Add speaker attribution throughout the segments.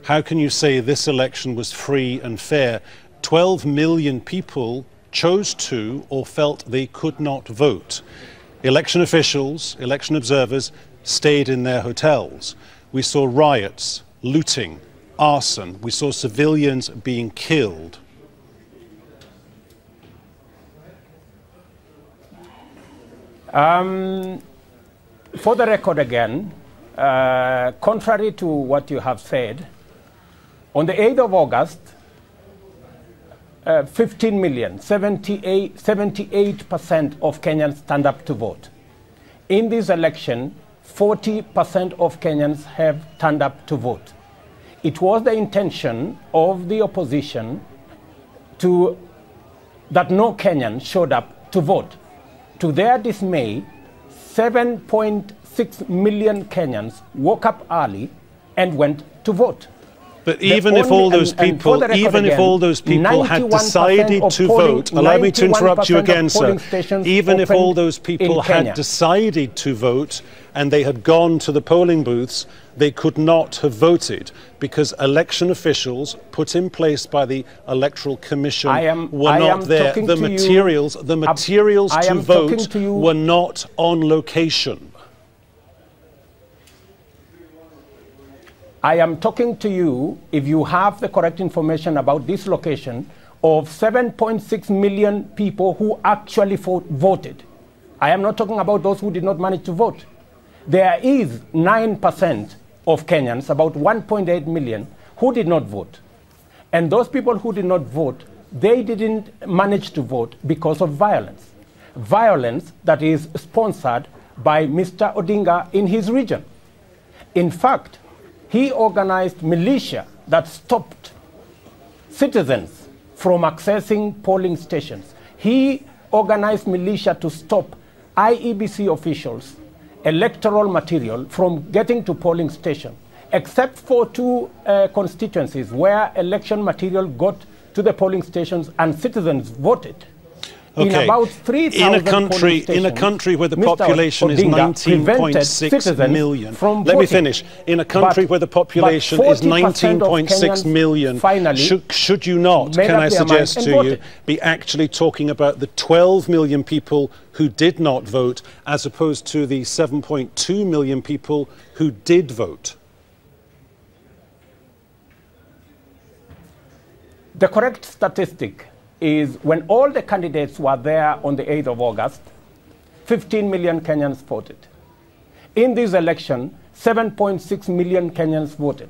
Speaker 1: How can you say this election was free and fair? 12 million people chose to or felt they could not vote. Election officials, election observers stayed in their hotels. We saw riots, looting, arson. We saw civilians being killed.
Speaker 2: For the record again, contrary to what you have said, on the 8th of August, 15 million, 78% of Kenyans stand up to vote. In this election, 40% of Kenyans have turned up to vote. It was the intention of the opposition that no Kenyan showed up to vote. To their dismay, 7.6 million Kenyans woke up early and went to vote.
Speaker 1: But even if all those people, had decided to vote, allow me to interrupt you again, sir. Even if all those people had decided to vote and they had gone to the polling booths, they could not have voted because election officials put in place by the Electoral Commission were not there. The materials to vote were not on location.
Speaker 2: I am talking to you, if you have the correct information about this location, of 7.6 million people who actually voted. I am not talking about those who did not manage to vote. There is 9% of Kenyans, about 1.8 million, who did not vote. And those people who did not vote, they didn't manage to vote because of violence. Violence that is sponsored by Mr. Odinga in his region. In fact, he organized militia that stopped citizens from accessing polling stations. He organized militia to stop IEBC officials, electoral material from getting to polling stations, except for two constituencies where election material got to the polling stations and citizens voted.
Speaker 1: Okay.
Speaker 2: In about 3,000
Speaker 1: in a country where the population is 19.6 million. Let me finish. In a country where the population is 19.6 million, should you not, can I suggest to you, be actually talking about the 12 million people who did not vote as opposed to the 7.2 million people who did vote?
Speaker 2: The correct statistic is when all the candidates were there on the 8th of August, 15 million Kenyans voted. In this election, 7.6 million Kenyans voted.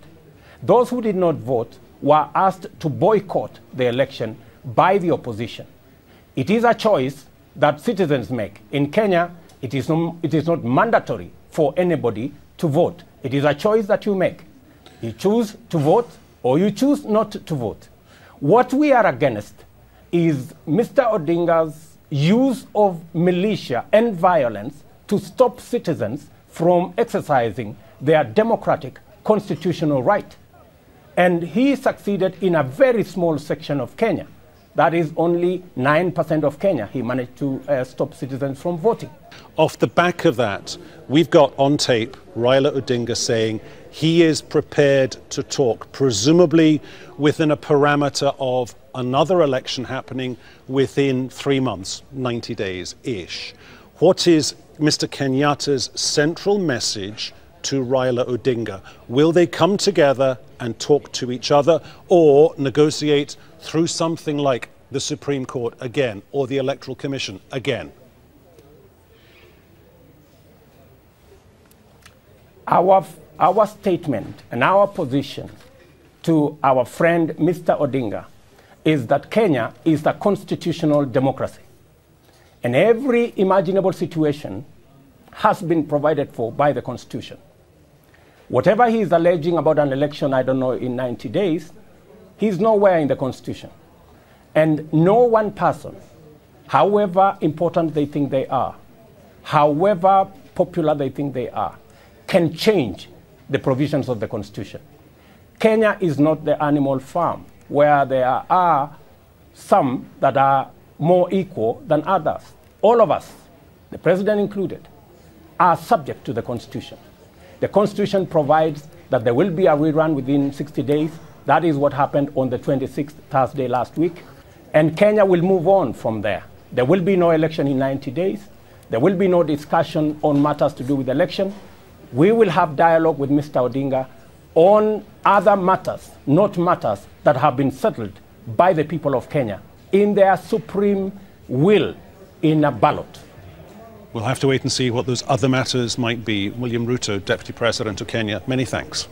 Speaker 2: Those who did not vote were asked to boycott the election by the opposition. It is a choice that citizens make. In Kenya, it is not mandatory for anybody to vote. It is a choice that you make. You choose to vote or you choose not to vote. What we are against is Mr. Odinga's use of militia and violence to stop citizens from exercising their democratic constitutional right. And he succeeded in a very small section of Kenya. That is only 9% of Kenya. He managed to stop citizens from voting.
Speaker 1: Off the back of that, we've got on tape Raila Odinga saying he is prepared to talk, presumably within a parameter of another election happening within 3 months, 90 days-ish. What is Mr. Kenyatta's central message to Raila Odinga? Will they come together and talk to each other or negotiate through something like the Supreme Court again or the Electoral Commission again?
Speaker 2: Our statement and our position to our friend Mr. Odinga is that Kenya is a constitutional democracy. And every imaginable situation has been provided for by the Constitution. Whatever he is alleging about an election, I don't know, in 90 days, he's nowhere in the Constitution. And no one person, however important they think they are, however popular they think they are, can change the provisions of the Constitution. Kenya is not the animal farm where there are some that are more equal than others. All of us, the president included, are subject to the Constitution. The Constitution provides that there will be a rerun within 60 days. That is what happened on the 26th, Thursday last week. And Kenya will move on from there. There will be no election in 90 days. There will be no discussion on matters to do with election. We will have dialogue with Mr. Odinga on other matters, not matters that have been settled by the people of Kenya in their supreme will in a ballot.
Speaker 1: We'll have to wait and see what those other matters might be. William Ruto, Deputy President of Kenya, many thanks.